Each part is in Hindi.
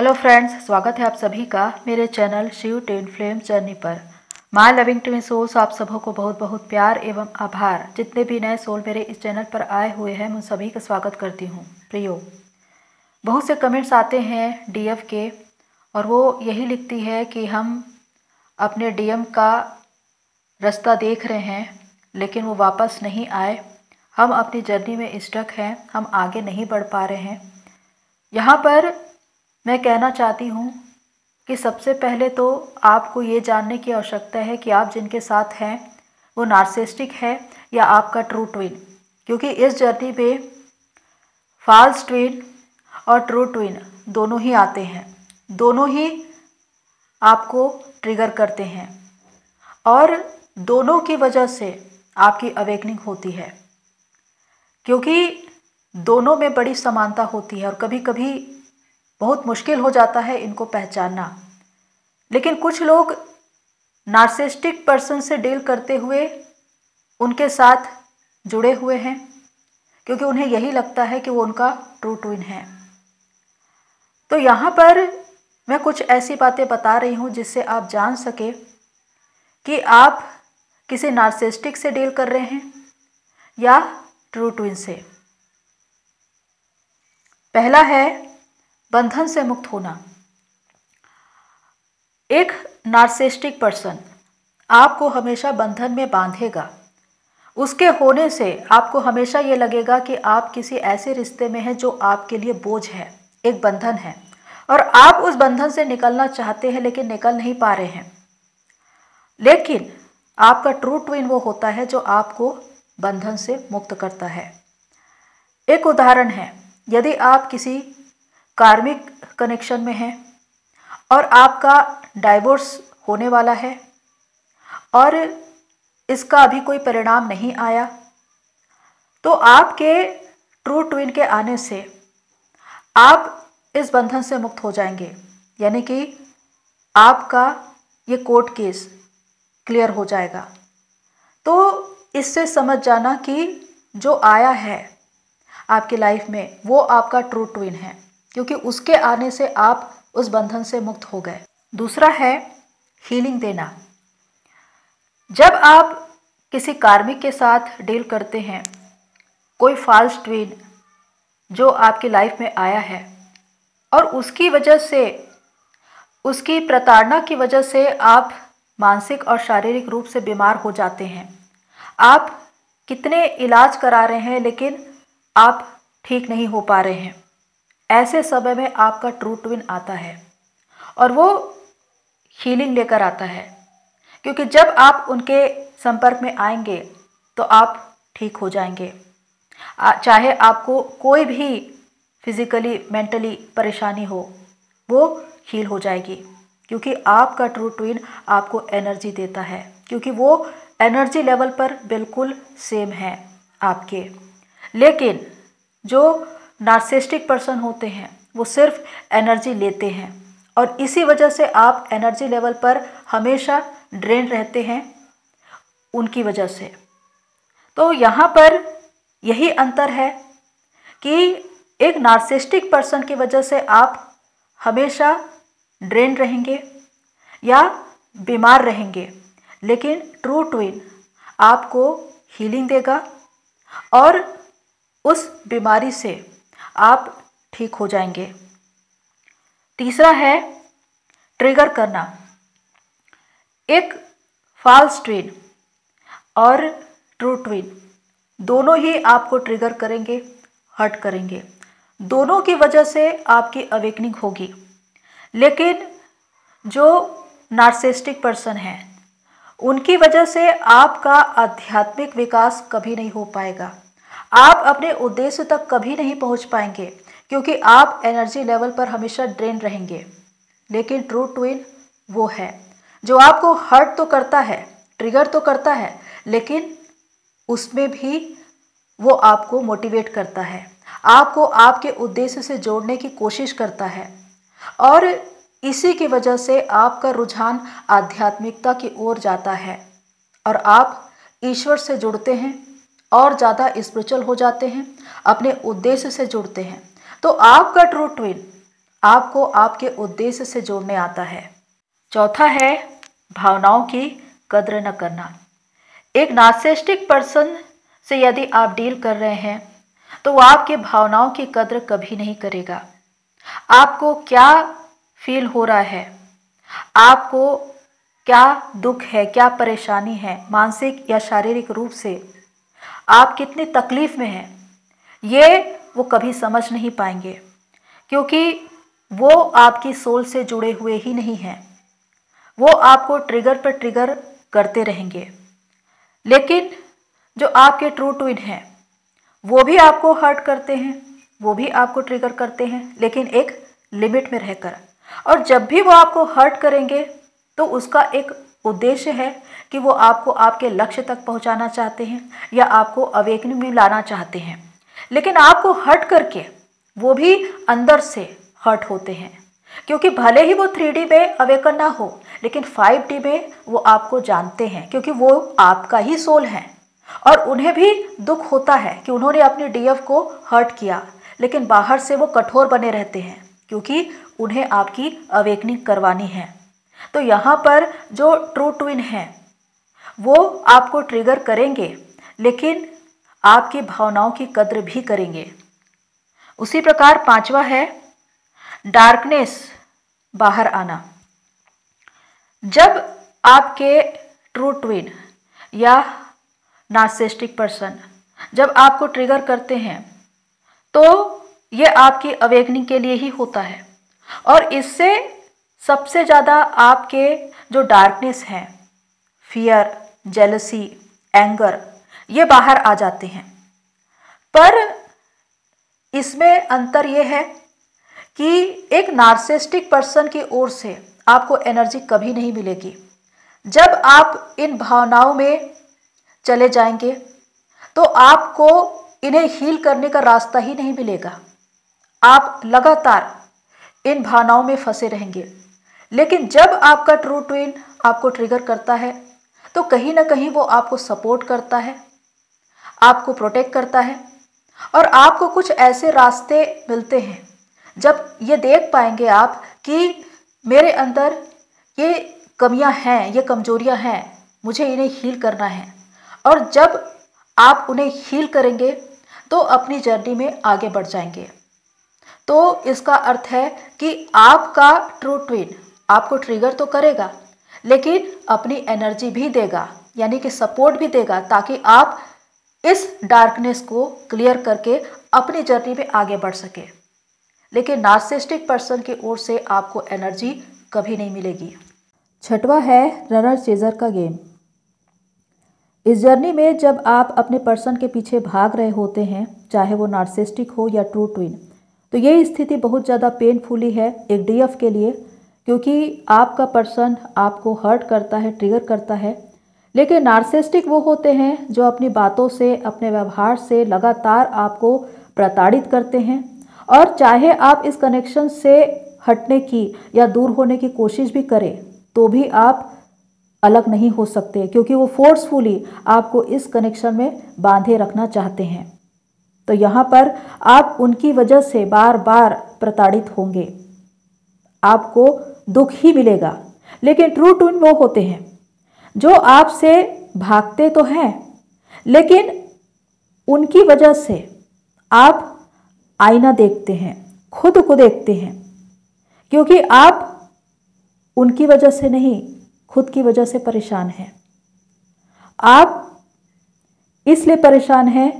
हेलो फ्रेंड्स, स्वागत है आप सभी का मेरे channel Shiv twin flame journey पर। माय लविंग ट्विन सोल्स, आप सबों को बहुत बहुत प्यार एवं आभार। जितने भी नए सोल मेरे इस चैनल पर आए हुए हैं, मैं सभी का स्वागत करती हूँ। प्रियो, बहुत से कमेंट्स आते हैं डीएफ के, और वो यही लिखती है कि हम अपने डीएम का रास्ता देख रहे हैं लेकिन वो वापस नहीं आए। हम अपनी जर्नी में स्टक हैं, हम आगे नहीं बढ़ पा रहे हैं। यहाँ पर मैं कहना चाहती हूँ कि सबसे पहले तो आपको ये जानने की आवश्यकता है कि आप जिनके साथ हैं वो नार्सिसिस्टिक है या आपका ट्रू ट्विन, क्योंकि इस जर्नी में फॉल्स ट्विन और ट्रू ट्विन दोनों ही आते हैं, दोनों ही आपको ट्रिगर करते हैं और दोनों की वजह से आपकी अवेकनिंग होती है, क्योंकि दोनों में बड़ी समानता होती है और कभी कभी बहुत मुश्किल हो जाता है इनको पहचानना। लेकिन कुछ लोग नार्सिसिस्टिक पर्सन से डील करते हुए उनके साथ जुड़े हुए हैं, क्योंकि उन्हें यही लगता है कि वो उनका ट्रू ट्विन है। तो यहाँ पर मैं कुछ ऐसी बातें बता रही हूँ जिससे आप जान सके कि आप किसी नार्सिसिस्टिक से डील कर रहे हैं या ट्रू ट्विन से। पहला है बंधन से मुक्त होना। एक नार्सिसिस्टिक पर्सन आपको हमेशा बंधन में बांधेगा। उसके होने से आपको हमेशा ये लगेगा कि आप किसी ऐसे रिश्ते में हैं जो आपके लिए बोझ है, एक बंधन है, और आप उस बंधन से निकलना चाहते हैं लेकिन निकल नहीं पा रहे हैं। लेकिन आपका ट्रू ट्विन वो होता है जो आपको बंधन से मुक्त करता है। एक उदाहरण है, यदि आप किसी कार्मिक कनेक्शन में हैं और आपका डाइवोर्स होने वाला है और इसका अभी कोई परिणाम नहीं आया, तो आपके ट्रू ट्विन के आने से आप इस बंधन से मुक्त हो जाएंगे, यानी कि आपका ये कोर्ट केस क्लियर हो जाएगा। तो इससे समझ जाना कि जो आया है आपकी लाइफ में वो आपका ट्रू ट्विन है, क्योंकि उसके आने से आप उस बंधन से मुक्त हो गए। दूसरा है हीलिंग देना। जब आप किसी कार्मिक के साथ डील करते हैं, कोई फॉल्स ट्विन जो आपकी लाइफ में आया है और उसकी वजह से, उसकी प्रताड़ना की वजह से आप मानसिक और शारीरिक रूप से बीमार हो जाते हैं। आप कितने इलाज करा रहे हैं लेकिन आप ठीक नहीं हो पा रहे हैं। ऐसे समय में आपका ट्रू ट्विन आता है और वो हीलिंग लेकर आता है, क्योंकि जब आप उनके संपर्क में आएंगे तो आप ठीक हो जाएंगे। चाहे आपको कोई भी फिजिकली मेंटली परेशानी हो, वो हील हो जाएगी, क्योंकि आपका ट्रू ट्विन आपको एनर्जी देता है, क्योंकि वो एनर्जी लेवल पर बिल्कुल सेम है आपके। लेकिन जो नार्सिसिस्टिक पर्सन होते हैं वो सिर्फ एनर्जी लेते हैं और इसी वजह से आप एनर्जी लेवल पर हमेशा ड्रेन रहते हैं उनकी वजह से। तो यहाँ पर यही अंतर है कि एक नार्सिसिस्टिक पर्सन की वजह से आप हमेशा ड्रेन रहेंगे या बीमार रहेंगे, लेकिन ट्रू ट्विन आपको हीलिंग देगा और उस बीमारी से आप ठीक हो जाएंगे। तीसरा है ट्रिगर करना। एक फॉल्स ट्विन और ट्रू ट्विन दोनों ही आपको ट्रिगर करेंगे, हर्ट करेंगे। दोनों की वजह से आपकी अवेकनिंग होगी, लेकिन जो नार्सिसिस्टिक पर्सन है उनकी वजह से आपका आध्यात्मिक विकास कभी नहीं हो पाएगा। आप अपने उद्देश्य तक कभी नहीं पहुंच पाएंगे, क्योंकि आप एनर्जी लेवल पर हमेशा ड्रेन रहेंगे। लेकिन ट्रू ट्विन वो है जो आपको हर्ट तो करता है, ट्रिगर तो करता है, लेकिन उसमें भी वो आपको मोटिवेट करता है, आपको आपके उद्देश्य से जोड़ने की कोशिश करता है, और इसी की वजह से आपका रुझान आध्यात्मिकता की ओर जाता है और आप ईश्वर से जुड़ते हैं और ज़्यादा स्पिरिचुअल हो जाते हैं, अपने उद्देश्य से जुड़ते हैं। तो आपका ट्रू ट्विन आपको आपके उद्देश्य से जोड़ने आता है। चौथा है भावनाओं की कद्र न करना। एक नार्सिसिस्टिक पर्सन से यदि आप डील कर रहे हैं तो वो आपके भावनाओं की कद्र कभी नहीं करेगा। आपको क्या फील हो रहा है, आपको क्या दुख है, क्या परेशानी है, मानसिक या शारीरिक रूप से आप कितनी तकलीफ में हैं, ये वो कभी समझ नहीं पाएंगे, क्योंकि वो आपकी सोल से जुड़े हुए ही नहीं हैं। वो आपको ट्रिगर पर ट्रिगर करते रहेंगे। लेकिन जो आपके ट्रू ट्विन हैं वो भी आपको हर्ट करते हैं, वो भी आपको ट्रिगर करते हैं, लेकिन एक लिमिट में रहकर। और जब भी वो आपको हर्ट करेंगे तो उसका एक उद्देश्य है कि वो आपको आपके लक्ष्य तक पहुंचाना चाहते हैं या आपको अवेकनिंग में लाना चाहते हैं। लेकिन आपको हर्ट करके वो भी अंदर से हर्ट होते हैं, क्योंकि भले ही वो 3D में अवेकन ना हो, लेकिन 5D में वो आपको जानते हैं, क्योंकि वो आपका ही सोल है। और उन्हें भी दुख होता है कि उन्होंने अपने DF को हर्ट किया, लेकिन बाहर से वो कठोर बने रहते हैं, क्योंकि उन्हें आपकी अवेकनिंग करवानी है। तो यहाँ पर जो ट्रू ट्विन हैं वो आपको ट्रिगर करेंगे, लेकिन आपकी भावनाओं की कद्र भी करेंगे। उसी प्रकार पांचवा है डार्कनेस बाहर आना। जब आपके ट्रू ट्विन या नार्सिसिस्टिक पर्सन जब आपको ट्रिगर करते हैं तो ये आपकी अवेकनिंग के लिए ही होता है, और इससे सबसे ज़्यादा आपके जो डार्कनेस हैं, फियर, जेलसी, एंगर, ये बाहर आ जाते हैं। पर इसमें अंतर ये है कि एक नार्सिसिस्टिक पर्सन की ओर से आपको एनर्जी कभी नहीं मिलेगी। जब आप इन भावनाओं में चले जाएंगे तो आपको इन्हें हील करने का रास्ता ही नहीं मिलेगा। आप लगातार इन भावनाओं में फंसे रहेंगे। लेकिन जब आपका ट्रू ट्विन आपको ट्रिगर करता है तो कहीं ना कहीं वो आपको सपोर्ट करता है, आपको प्रोटेक्ट करता है, और आपको कुछ ऐसे रास्ते मिलते हैं जब ये देख पाएंगे आप कि मेरे अंदर ये कमियां हैं, ये कमजोरियां हैं, मुझे इन्हें हील करना है। और जब आप उन्हें हील करेंगे तो अपनी जर्नी में आगे बढ़ जाएंगे। तो इसका अर्थ है कि आपका ट्रू ट्विन आपको ट्रिगर तो करेगा, लेकिन अपनी एनर्जी भी देगा, यानी कि सपोर्ट भी देगा, ताकि आप इस डार्कनेस को क्लियर करके अपनी जर्नी में आगे बढ़ सके। लेकिन नार्सिसिस्टिक पर्सन की ओर से आपको एनर्जी कभी नहीं मिलेगी। छठवा है रनर चेजर का गेम। इस जर्नी में जब आप अपने पर्सन के पीछे भाग रहे होते हैं, चाहे वो नार्सिसिस्टिक हो या ट्रू ट्विन, तो ये स्थिति बहुत ज़्यादा पेनफुली है एक DF के लिए, क्योंकि आपका पर्सन आपको हर्ट करता है, ट्रिगर करता है। लेकिन नार्सिसिस्टिक वो होते हैं जो अपनी बातों से, अपने व्यवहार से लगातार आपको प्रताड़ित करते हैं, और चाहे आप इस कनेक्शन से हटने की या दूर होने की कोशिश भी करें तो भी आप अलग नहीं हो सकते, क्योंकि वो फोर्सफुली आपको इस कनेक्शन में बांधे रखना चाहते हैं। तो यहाँ पर आप उनकी वजह से बार बार प्रताड़ित होंगे, आपको दुख ही मिलेगा। लेकिन ट्रू ट्विन वो होते हैं जो आपसे भागते तो हैं, लेकिन उनकी वजह से आप आईना देखते हैं, खुद को देखते हैं, क्योंकि आप उनकी वजह से नहीं, खुद की वजह से परेशान हैं। आप इसलिए परेशान हैं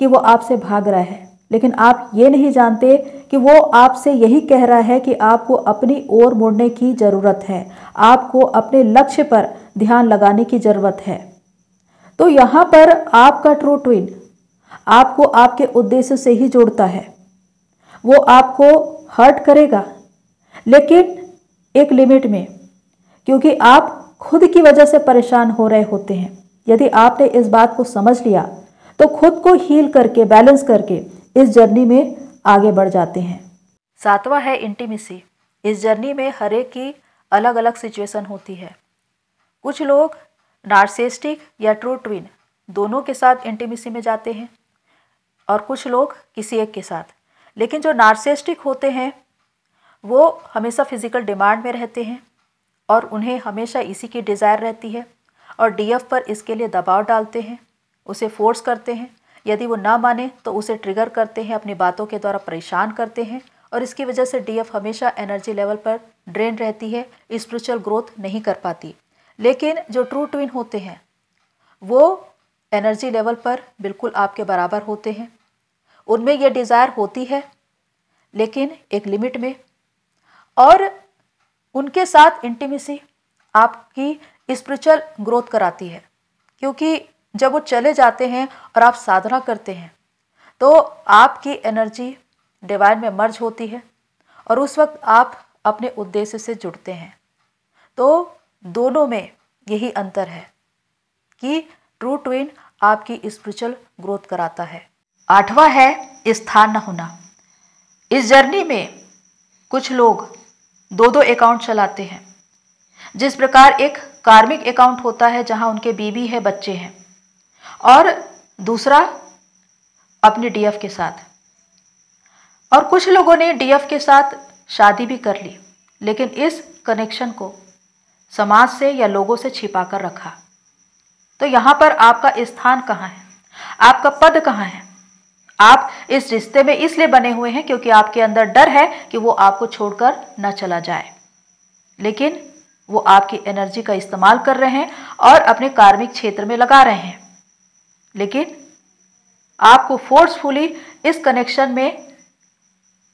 कि वो आपसे भाग रहा है, लेकिन आप ये नहीं जानते कि वो आपसे यही कह रहा है कि आपको अपनी ओर मुड़ने की ज़रूरत है, आपको अपने लक्ष्य पर ध्यान लगाने की ज़रूरत है। तो यहाँ पर आपका ट्रू ट्विन आपको आपके उद्देश्य से ही जोड़ता है। वो आपको हर्ट करेगा, लेकिन एक लिमिट में, क्योंकि आप खुद की वजह से परेशान हो रहे होते हैं। यदि आपने इस बात को समझ लिया तो खुद को हील करके, बैलेंस करके इस जर्नी में आगे बढ़ जाते हैं। सातवां है इंटीमेसी। इस जर्नी में हर एक की अलग अलग सिचुएशन होती है। कुछ लोग नार्सिसिस्टिक या ट्रू ट्विन दोनों के साथ इंटीमेसी में जाते हैं, और कुछ लोग किसी एक के साथ। लेकिन जो नार्सिसिस्टिक होते हैं वो हमेशा फिजिकल डिमांड में रहते हैं और उन्हें हमेशा इसी की डिज़ायर रहती है और डीएफ पर इसके लिए दबाव डालते हैं, उसे फोर्स करते हैं। यदि वो ना माने तो उसे ट्रिगर करते हैं, अपनी बातों के द्वारा परेशान करते हैं और इसकी वजह से डीएफ हमेशा एनर्जी लेवल पर ड्रेन रहती है, स्पिरिचुअल ग्रोथ नहीं कर पाती। लेकिन जो ट्रू ट्विन होते हैं वो एनर्जी लेवल पर बिल्कुल आपके बराबर होते हैं। उनमें ये डिज़ायर होती है लेकिन एक लिमिट में, और उनके साथ इंटीमेसी आपकी स्पिरिचुअल ग्रोथ कराती है, क्योंकि जब वो चले जाते हैं और आप साधना करते हैं तो आपकी एनर्जी डिवाइन में मर्ज होती है और उस वक्त आप अपने उद्देश्य से जुड़ते हैं। तो दोनों में यही अंतर है कि ट्रू ट्विन आपकी स्पिरिचुअल ग्रोथ कराता है। 8वां है स्थान न होना। इस जर्नी में कुछ लोग 2-2 अकाउंट चलाते हैं। जिस प्रकार एक कार्मिक अकाउंट होता है जहां उनके बीवी है, बच्चे हैं, और दूसरा अपने डीएफ के साथ। और कुछ लोगों ने डीएफ के साथ शादी भी कर ली लेकिन इस कनेक्शन को समाज से या लोगों से छिपा कर रखा। तो यहाँ पर आपका स्थान कहाँ है, आपका पद कहाँ है? आप इस रिश्ते में इसलिए बने हुए हैं क्योंकि आपके अंदर डर है कि वो आपको छोड़कर न चला जाए, लेकिन वो आपकी एनर्जी का इस्तेमाल कर रहे हैं और अपने कार्मिक क्षेत्र में लगा रहे हैं। लेकिन आपको फोर्सफुली इस कनेक्शन में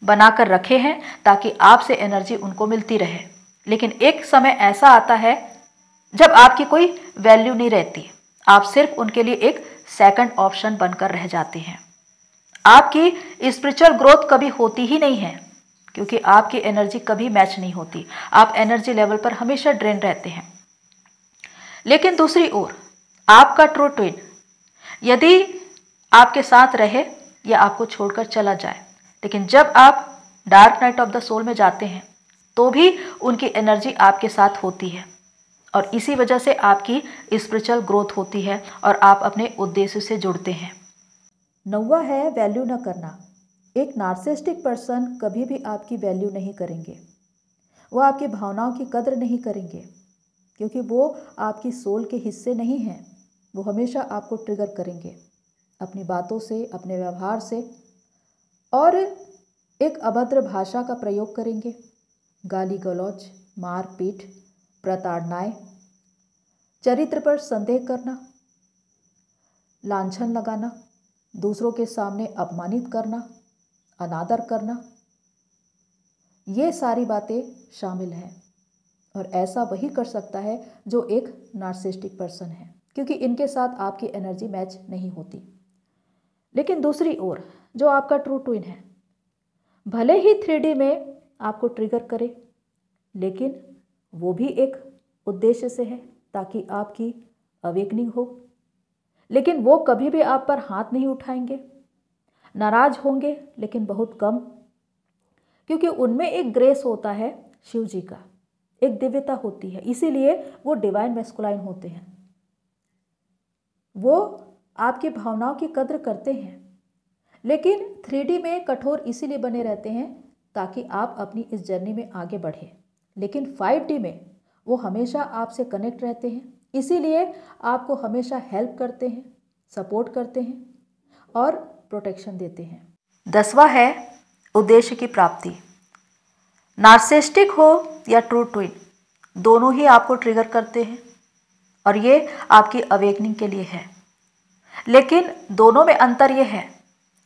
बनाकर रखे हैं ताकि आपसे एनर्जी उनको मिलती रहे। लेकिन एक समय ऐसा आता है जब आपकी कोई वैल्यू नहीं रहती, आप सिर्फ उनके लिए एक सेकंड ऑप्शन बनकर रह जाते हैं। आपकी स्पिरिचुअल ग्रोथ कभी होती ही नहीं है क्योंकि आपकी एनर्जी कभी मैच नहीं होती, आप एनर्जी लेवल पर हमेशा ड्रेन रहते हैं। लेकिन दूसरी ओर आपका ट्रू ट्विन यदि आपके साथ रहे या आपको छोड़कर चला जाए, लेकिन जब आप dark night of the soul में जाते हैं तो भी उनकी एनर्जी आपके साथ होती है और इसी वजह से आपकी स्पिरिचुअल ग्रोथ होती है और आप अपने उद्देश्य से जुड़ते हैं। 9वां है वैल्यू न करना। एक नार्सिसिस्टिक पर्सन कभी भी आपकी वैल्यू नहीं करेंगे, वो आपकी भावनाओं की कद्र नहीं करेंगे क्योंकि वो आपकी सोल के हिस्से नहीं हैं। वो हमेशा आपको ट्रिगर करेंगे अपनी बातों से, अपने व्यवहार से, और एक अभद्र भाषा का प्रयोग करेंगे, गाली गलौज, मार पीट, प्रताड़नाएं, चरित्र पर संदेह करना, लांछन लगाना, दूसरों के सामने अपमानित करना, अनादर करना, ये सारी बातें शामिल हैं। और ऐसा वही कर सकता है जो एक नार्सिसिस्टिक पर्सन है क्योंकि इनके साथ आपकी एनर्जी मैच नहीं होती। लेकिन दूसरी ओर जो आपका ट्रू ट्विन है, भले ही 3D में आपको ट्रिगर करे लेकिन वो भी एक उद्देश्य से है ताकि आपकी अवेकनिंग हो। लेकिन वो कभी भी आप पर हाथ नहीं उठाएंगे, नाराज होंगे लेकिन बहुत कम, क्योंकि उनमें एक ग्रेस होता है शिव जी का, एक दिव्यता होती है, इसीलिए वो डिवाइन मैस्कुलाइन होते हैं। वो आपकी भावनाओं की कद्र करते हैं लेकिन 3D में कठोर इसीलिए बने रहते हैं ताकि आप अपनी इस जर्नी में आगे बढ़े। लेकिन 5D में वो हमेशा आपसे कनेक्ट रहते हैं, इसीलिए आपको हमेशा हेल्प करते हैं, सपोर्ट करते हैं और प्रोटेक्शन देते हैं। 10वां है उद्देश्य की प्राप्ति। नार्सिसिस्टिक हो या ट्रू ट्विन, दोनों ही आपको ट्रिगर करते हैं और ये आपकी अवेकनिंग के लिए है। लेकिन दोनों में अंतर ये है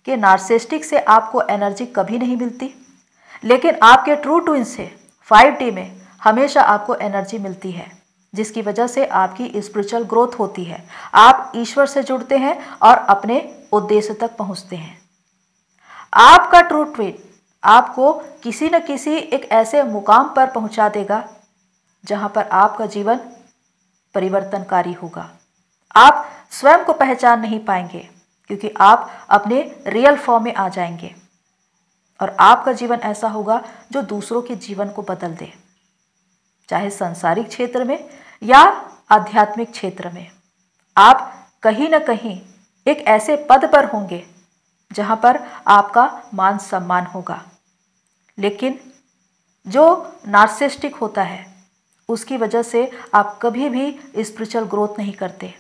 कि नार्सिसिस्टिक से आपको एनर्जी कभी नहीं मिलती, लेकिन आपके ट्रू ट्विन से 5D में हमेशा आपको एनर्जी मिलती है, जिसकी वजह से आपकी स्पिरिचुअल ग्रोथ होती है। आप ईश्वर से जुड़ते हैं और अपने उद्देश्य तक पहुंचते हैं। आपका ट्रू ट्विन आपको किसी न किसी एक ऐसे मुकाम पर पहुंचा देगा जहां पर आपका जीवन परिवर्तनकारी होगा। आप स्वयं को पहचान नहीं पाएंगे क्योंकि आप अपने रियल फॉर्म में आ जाएंगे और आपका जीवन ऐसा होगा जो दूसरों के जीवन को बदल दे, चाहे सांसारिक क्षेत्र में या आध्यात्मिक क्षेत्र में। आप कहीं न कहीं एक ऐसे पद पर होंगे जहां पर आपका मान सम्मान होगा। लेकिन जो नार्सिसिस्टिक होता है उसकी वजह से आप कभी भी स्पिरिचुअल ग्रोथ नहीं करते,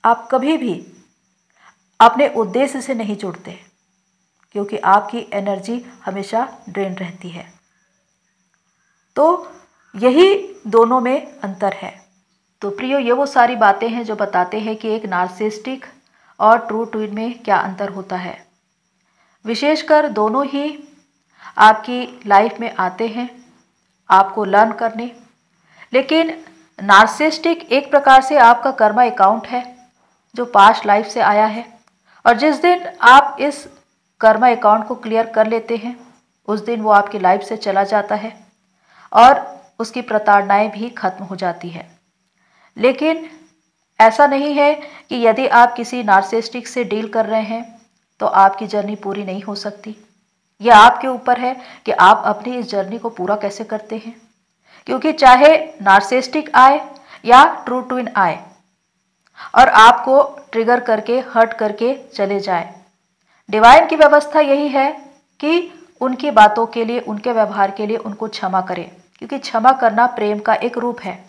आप कभी भी अपने उद्देश्य से नहीं जुड़ते, क्योंकि आपकी एनर्जी हमेशा ड्रेन रहती है। तो यही दोनों में अंतर है। तो प्रियो, ये वो सारी बातें हैं जो बताते हैं कि एक नार्सिसिस्टिक और ट्रू ट्विन में क्या अंतर होता है। विशेषकर दोनों ही आपकी लाइफ में आते हैं आपको लर्न करने, लेकिन नार्सिसिस्टिक एक प्रकार से आपका कर्मा अकाउंट है जो पास्ट लाइफ से आया है, और जिस दिन आप इस कर्मा अकाउंट को क्लियर कर लेते हैं उस दिन वो आपकी लाइफ से चला जाता है और उसकी प्रताड़नाएं भी खत्म हो जाती है। लेकिन ऐसा नहीं है कि यदि आप किसी नार्सिसिस्टिक से डील कर रहे हैं तो आपकी जर्नी पूरी नहीं हो सकती। यह आपके ऊपर है कि आप अपनी इस जर्नी को पूरा कैसे करते हैं, क्योंकि चाहे नार्सिसिस्टिक आए या ट्रू ट्विन आए और आपको ट्रिगर करके हर्ट करके चले जाए, डिवाइन की व्यवस्था यही है कि उनकी बातों के लिए, उनके व्यवहार के लिए उनको क्षमा करें, क्योंकि क्षमा करना प्रेम का एक रूप है।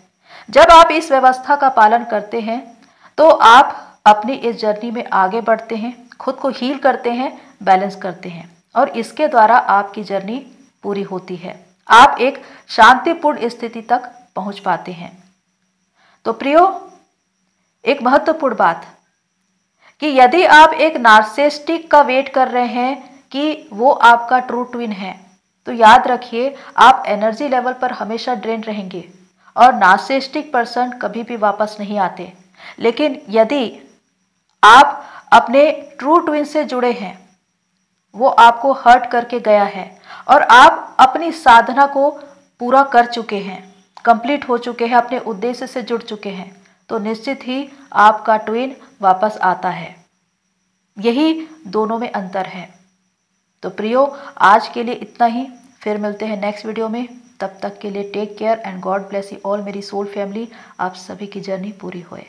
जब आप इस व्यवस्था का पालन करते हैं तो आप अपनी इस जर्नी में आगे बढ़ते हैं, खुद को हील करते हैं, बैलेंस करते हैं, और इसके द्वारा आपकी जर्नी पूरी होती है। आप एक शांतिपूर्ण स्थिति तक पहुंच पाते हैं। तो प्रियो, एक महत्वपूर्ण बात कि यदि आप एक नार्सिसिस्टिक का वेट कर रहे हैं कि वो आपका ट्रू ट्विन है, तो याद रखिए आप एनर्जी लेवल पर हमेशा ड्रेन रहेंगे और नार्सिसिस्टिक पर्सन कभी भी वापस नहीं आते। लेकिन यदि आप अपने ट्रू ट्विन से जुड़े हैं, वो आपको हर्ट करके गया है और आप अपनी साधना को पूरा कर चुके हैं, कंप्लीट हो चुके हैं, अपने उद्देश्य से जुड़ चुके हैं, तो निश्चित ही आपका ट्विन वापस आता है। यही दोनों में अंतर है। तो प्रियो, आज के लिए इतना ही, फिर मिलते हैं नेक्स्ट वीडियो में। तब तक के लिए take care and god bless you all मेरी सोल फैमिली। आप सभी की जर्नी पूरी होए।